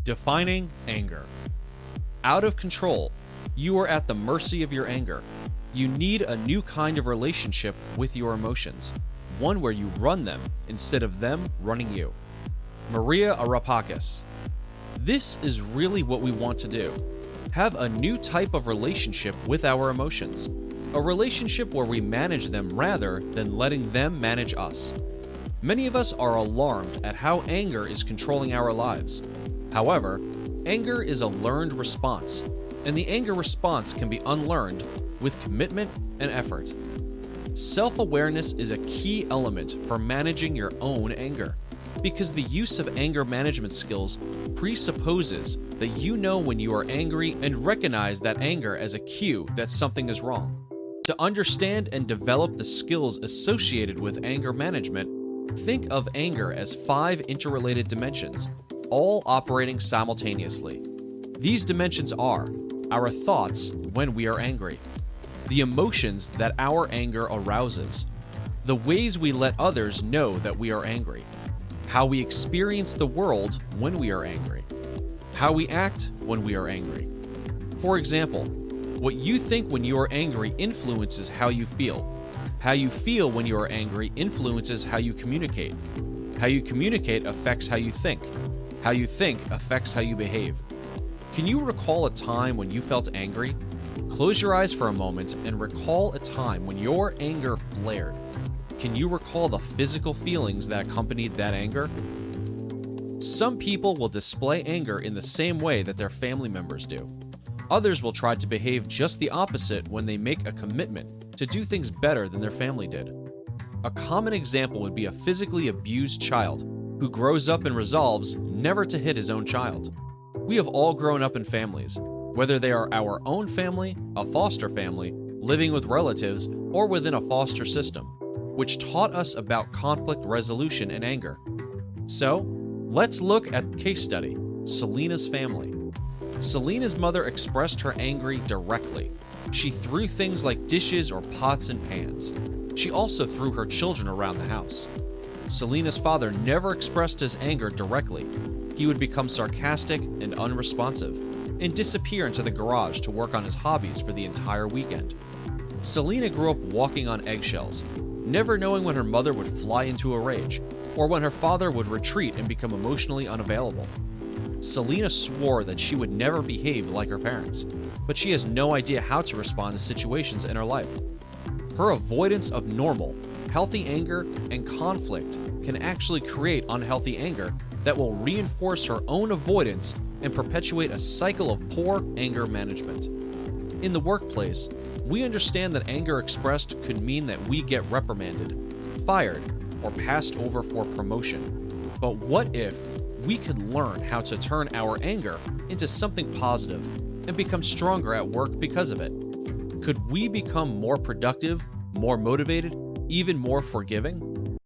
Defining anger. Out of control. You are at the mercy of your anger. You need a new kind of relationship with your emotions, one where you run them instead of them running you. Maria Arapakis. This is really what we want to do. Have a new type of relationship with our emotions. A relationship where we manage them rather than letting them manage us. Many of us are alarmed at how anger is controlling our lives. However, anger is a learned response, and the anger response can be unlearned with commitment and effort. Self-awareness is a key element for managing your own anger, because the use of anger management skills presupposes that you know when you are angry and recognize that anger as a cue that something is wrong. To understand and develop the skills associated with anger management, think of anger as 5 interrelated dimensions, all operating simultaneously. These dimensions are our thoughts when we are angry, the emotions that our anger arouses, the ways we let others know that we are angry, how we experience the world when we are angry, how we act when we are angry. For example, what you think when you are angry influences how you feel. How you feel when you are angry influences how you communicate. How you communicate affects how you think. How you think affects how you behave. Can you recall a time when you felt angry? Close your eyes for a moment and recall a time when your anger flared. Can you recall the physical feelings that accompanied that anger? Some people will display anger in the same way that their family members do. Others will try to behave just the opposite when they make a commitment to do things better than their family did. A common example would be a physically abused child who grows up and resolves never to hit his own child. We have all grown up in families, whether they are our own family, a foster family, living with relatives, or within a foster system, which taught us about conflict resolution and anger. So, let's look at the case study, Selena's family. Selena's mother expressed her anger directly. She threw things like dishes or pots and pans. She also threw her children around the house. Selena's father never expressed his anger directly. He would become sarcastic and unresponsive, and disappear into the garage to work on his hobbies for the entire weekend. Selena grew up walking on eggshells, never knowing when her mother would fly into a rage, or when her father would retreat and become emotionally unavailable. Selena swore that she would never behave like her parents, but she has no idea how to respond to situations in her life. Her avoidance of normal, healthy anger and conflict can actually create unhealthy anger that will reinforce her own avoidance and perpetuate a cycle of poor anger management. In the workplace, we understand that anger expressed could mean that we get reprimanded, fired, or passed over for promotion. But what if we could learn how to turn our anger into something positive and become stronger at work because of it? Could we become more productive, more motivated, even more forgiving?